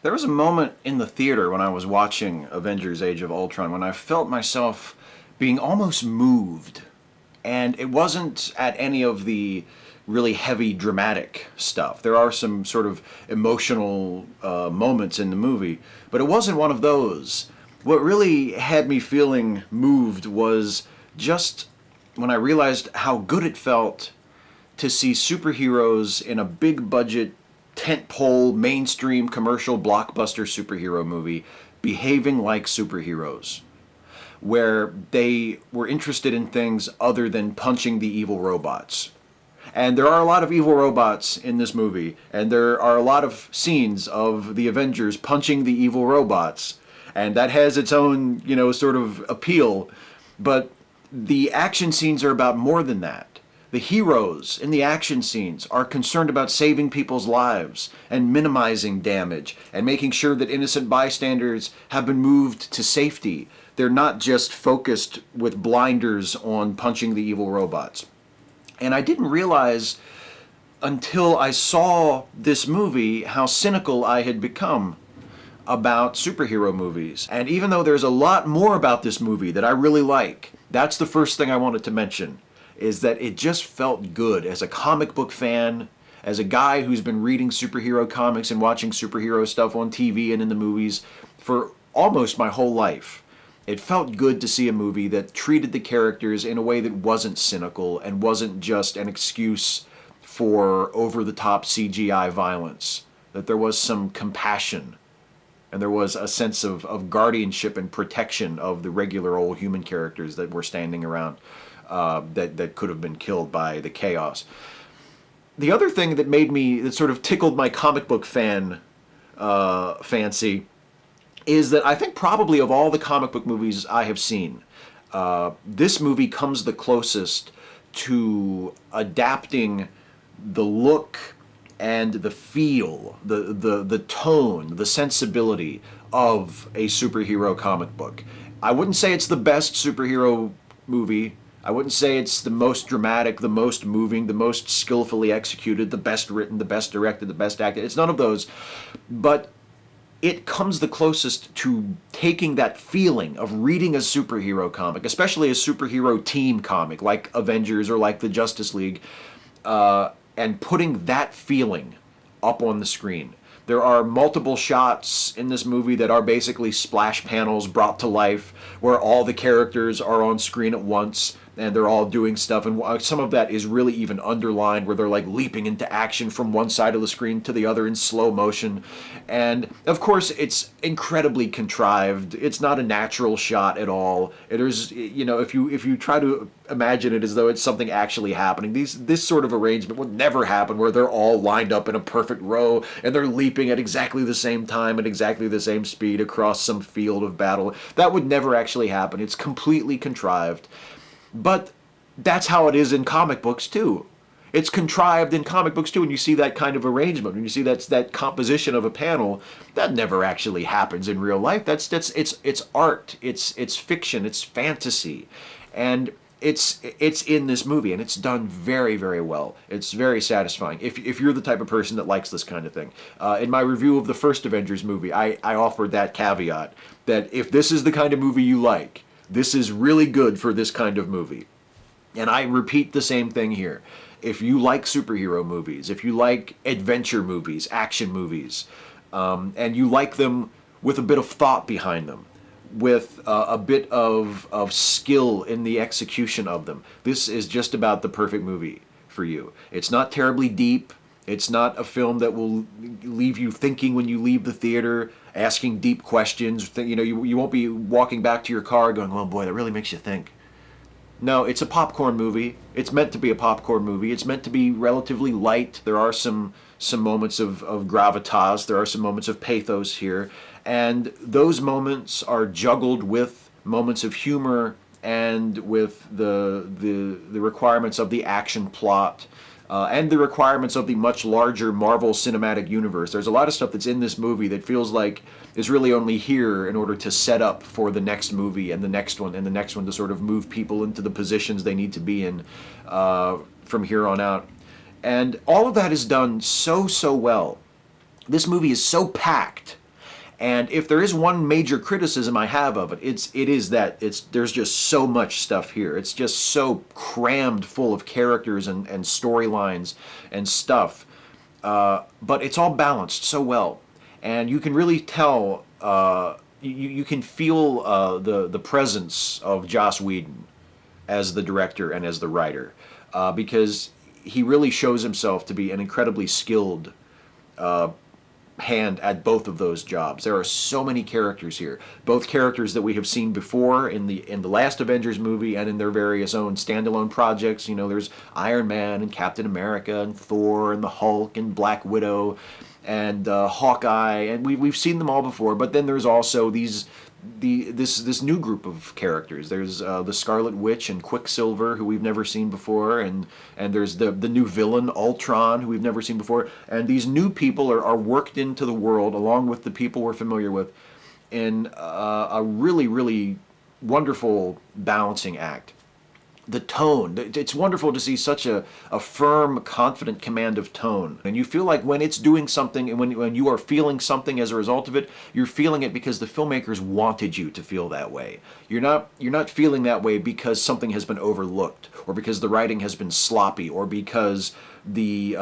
There was a moment in the theater when I was watching Avengers Age of Ultron when I felt myself being almost moved. And it wasn't at any of the really heavy dramatic stuff. There are some sort of emotional moments in the movie, but it wasn't one of those. What really had me feeling moved was just when I realized how good it felt to see superheroes in a big budget, tentpole, mainstream, commercial, blockbuster superhero movie behaving like superheroes, where they were interested in things other than punching the evil robots. And there are a lot of evil robots in this movie, and there are a lot of scenes of the Avengers punching the evil robots, and that has its own, sort of appeal. But the action scenes are about more than that. The heroes in the action scenes are concerned about saving people's lives and minimizing damage and making sure that innocent bystanders have been moved to safety. They're not just focused with blinders on punching the evil robots. And I didn't realize until I saw this movie how cynical I had become about superhero movies. And even though there's a lot more about this movie that I really like, that's the first thing I wanted to mention, is that it just felt good as a comic book fan, as a guy who's been reading superhero comics and watching superhero stuff on TV and in the movies for almost my whole life. It felt good to see a movie that treated the characters in a way that wasn't cynical and wasn't just an excuse for over-the-top CGI violence. That there was some compassion and there was a sense of guardianship and protection of the regular old human characters that were standing around that could have been killed by the chaos. The other thing that sort of tickled my comic book fancy is that I think probably of all the comic book movies I have seen, this movie comes the closest to adapting the look and the feel, the tone, the sensibility of a superhero comic book. I wouldn't say it's the best superhero movie. I wouldn't say it's the most dramatic, the most moving, the most skillfully executed, the best written, the best directed, the best acted. It's none of those. But it comes the closest to taking that feeling of reading a superhero comic, especially a superhero team comic like Avengers or like the Justice League, and putting that feeling up on the screen. There are multiple shots in this movie that are basically splash panels brought to life where all the characters are on screen at once and they're all doing stuff, and some of that is really even underlined where they're like leaping into action from one side of the screen to the other in slow motion. And of course it's incredibly contrived. It's not a natural shot at all. It is, if you try to imagine it as though it's something actually happening, this sort of arrangement would never happen where they're all lined up in a perfect row and they're leaping at exactly the same time at exactly the same speed across some field of battle. That would never actually happen. It's completely contrived. But that's how it is in comic books too. It's contrived in comic books too, and you see that kind of arrangement. When you see that composition of a panel, that never actually happens in real life. It's art. It's fiction. It's fantasy, and it's in this movie, and it's done very, very well. It's very satisfying if you're the type of person that likes this kind of thing. In my review of the first Avengers movie, I offered that caveat that if this is the kind of movie you like, this is really good for this kind of movie. And I repeat the same thing here. If you like superhero movies, if you like adventure movies, action movies, and you like them with a bit of thought behind them, with a bit of skill in the execution of them, this is just about the perfect movie for you. It's not terribly deep. It's not a film that will leave you thinking when you leave the theater, asking deep questions. You won't be walking back to your car going, oh boy, that really makes you think. No, it's a popcorn movie. It's meant to be a popcorn movie. It's meant to be relatively light. There are some moments of gravitas. There are some moments of pathos here. And those moments are juggled with moments of humor and with the requirements of the action plot. And the requirements of the much larger Marvel Cinematic Universe. There's a lot of stuff that's in this movie that feels like is really only here in order to set up for the next movie and the next one and the next one to sort of move people into the positions they need to be in from here on out. And all of that is done so well. This movie is so packed And if there is one major criticism I have of it, it is that there's just so much stuff here. It's just so crammed full of characters and storylines and stuff. But it's all balanced so well, and you can really tell. You can feel the presence of Joss Whedon as the director and as the writer, because he really shows himself to be an incredibly skilled hand at both of those jobs. There are so many characters here, both characters that we have seen before in the last Avengers movie and in their various own standalone projects. You know, there's Iron Man and Captain America and Thor and the Hulk and Black Widow and Hawkeye, and we've seen them all before. But then there's also this new group of characters. There's the Scarlet Witch and Quicksilver, who we've never seen before, and there's the new villain Ultron, who we've never seen before. And these new people are worked into the world along with the people we're familiar with in a really, really wonderful balancing act. The tone, it's wonderful to see such a firm, confident command of tone. And you feel like when it's doing something, and when you are feeling something as a result of it, you're feeling it because the filmmakers wanted you to feel that way. You're not feeling that way because something has been overlooked, or because the writing has been sloppy, or because the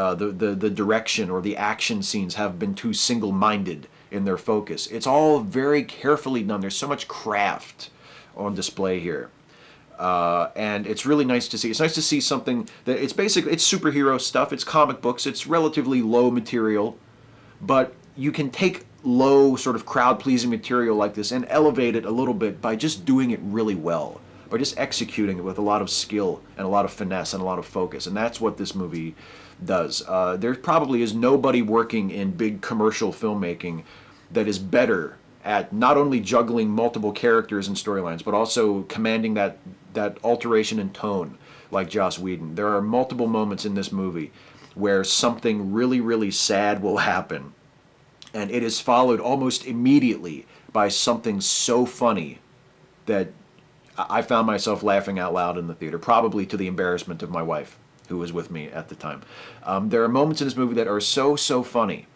direction or the action scenes have been too single-minded in their focus. It's all very carefully done. There's so much craft on display here. And it's really nice to see. It's nice to see something that it's superhero stuff. It's comic books. It's relatively low material, but you can take low sort of crowd-pleasing material like this and elevate it a little bit by just doing it really well, by just executing it with a lot of skill and a lot of finesse and a lot of focus. And that's what this movie does. There probably is nobody working in big commercial filmmaking that is better at not only juggling multiple characters and storylines, but also commanding that alteration in tone like Joss Whedon. There are multiple moments in this movie where something really, really sad will happen, and it is followed almost immediately by something so funny that I found myself laughing out loud in the theater, probably to the embarrassment of my wife, who was with me at the time. There are moments in this movie that are so funny.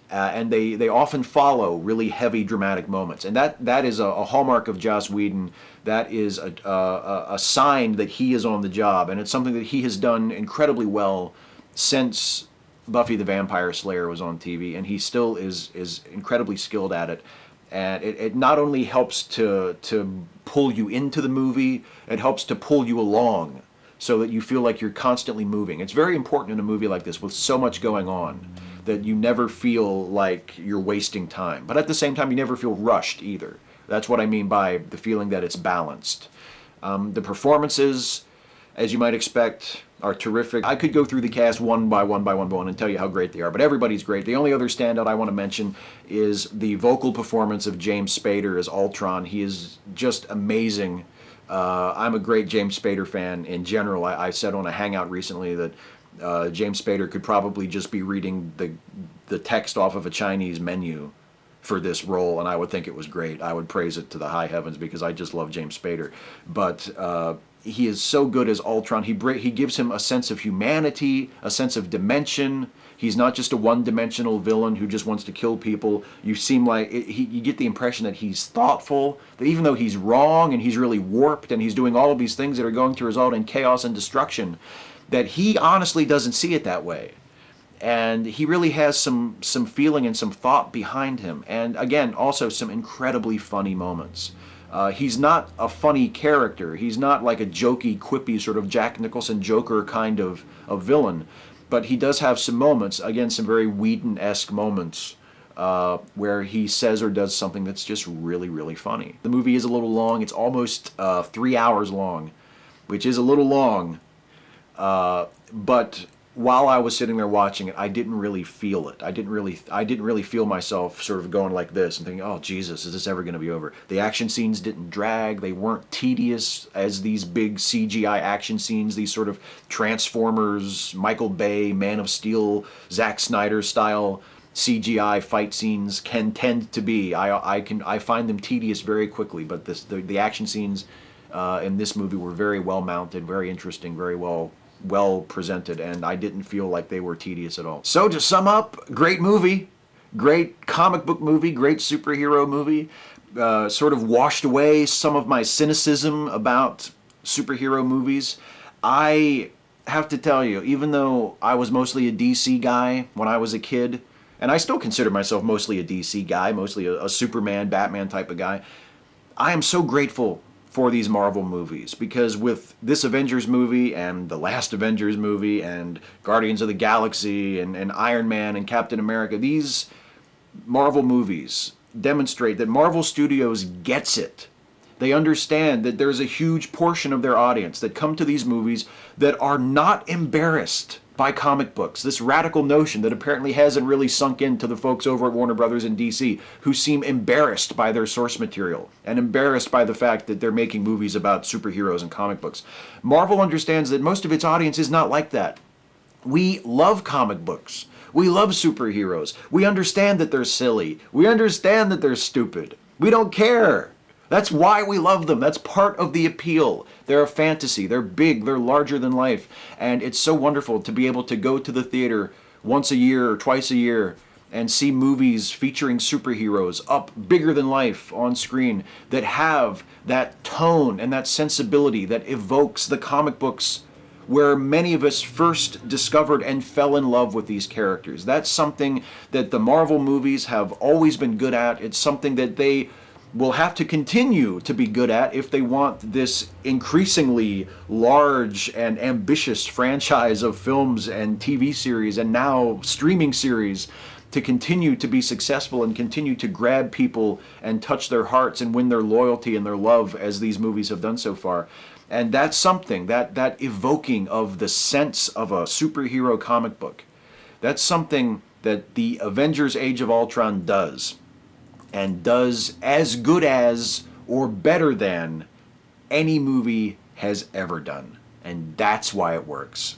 And they often follow really heavy dramatic moments, and that is a hallmark of Joss Whedon. That is a sign that he is on the job, and it's something that he has done incredibly well since Buffy the Vampire Slayer was on TV, and he still is incredibly skilled at it. And it not only helps to pull you into the movie, it helps to pull you along so that you feel like you're constantly moving. It's very important in a movie like this with so much going on that you never feel like you're wasting time. But at the same time, you never feel rushed either. That's what I mean by the feeling that it's balanced. The performances, as you might expect, are terrific. I could go through the cast one by one and tell you how great they are, but everybody's great. The only other standout I want to mention is the vocal performance of James Spader as Ultron. He is just amazing. I'm a great James Spader fan in general. I said on a hangout recently that James Spader could probably just be reading the text off of a Chinese menu for this role, and I would think it was great. I would praise it to the high heavens because I just love James Spader. But he is so good as Ultron. He gives him a sense of humanity, a sense of dimension. He's not just a one-dimensional villain who just wants to kill people. You get the impression that he's thoughtful, that even though he's wrong and he's really warped and he's doing all of these things that are going to result in chaos and destruction, that he honestly doesn't see it that way. And he really has some feeling and some thought behind him. And again, also some incredibly funny moments. He's not a funny character. He's not like a jokey, quippy sort of Jack Nicholson Joker kind of villain. But he does have some moments, again, some very Whedon-esque moments, where he says or does something that's just really, really funny. The movie is a little long. It's almost 3 hours long, which is a little long. But while I was sitting there watching it, I didn't really feel it. I didn't really feel myself sort of going like this and thinking, "Oh Jesus, is this ever going to be over?" The action scenes didn't drag. They weren't tedious as these big CGI action scenes, these sort of Transformers, Michael Bay, Man of Steel, Zack Snyder style CGI fight scenes can tend to be. I find them tedious very quickly, but the action scenes in this movie were very well mounted, very interesting, very well presented, and I didn't feel like they were tedious at all. So to sum up, great movie, great comic book movie, great superhero movie. Sort of washed away some of my cynicism about superhero movies. I have to tell you, even though I was mostly a DC guy when I was a kid, and I still consider myself mostly a DC guy, mostly a Superman, Batman type of guy, I am so grateful for these Marvel movies because with this Avengers movie and the last Avengers movie and Guardians of the Galaxy and Iron Man and Captain America, these Marvel movies demonstrate that Marvel Studios gets it. They understand that there's a huge portion of their audience that come to these movies that are not embarrassed by comic books. This radical notion that apparently hasn't really sunk into the folks over at Warner Brothers and DC who seem embarrassed by their source material and embarrassed by the fact that they're making movies about superheroes and comic books. Marvel understands that most of its audience is not like that. We love comic books. We love superheroes. We understand that they're silly. We understand that they're stupid. We don't care. That's why we love them. That's part of the appeal. They're a fantasy. They're big. They're larger than life. And it's so wonderful to be able to go to the theater once a year or twice a year and see movies featuring superheroes up bigger than life on screen that have that tone and that sensibility that evokes the comic books where many of us first discovered and fell in love with these characters. That's something that the Marvel movies have always been good at. It's something that they will have to continue to be good at if they want this increasingly large and ambitious franchise of films and TV series and now streaming series to continue to be successful and continue to grab people and touch their hearts and win their loyalty and their love as these movies have done so far. And that's something, that evoking of the sense of a superhero comic book, that's something that the Avengers Age of Ultron does, and does as good as or better than any movie has ever done. And that's why it works.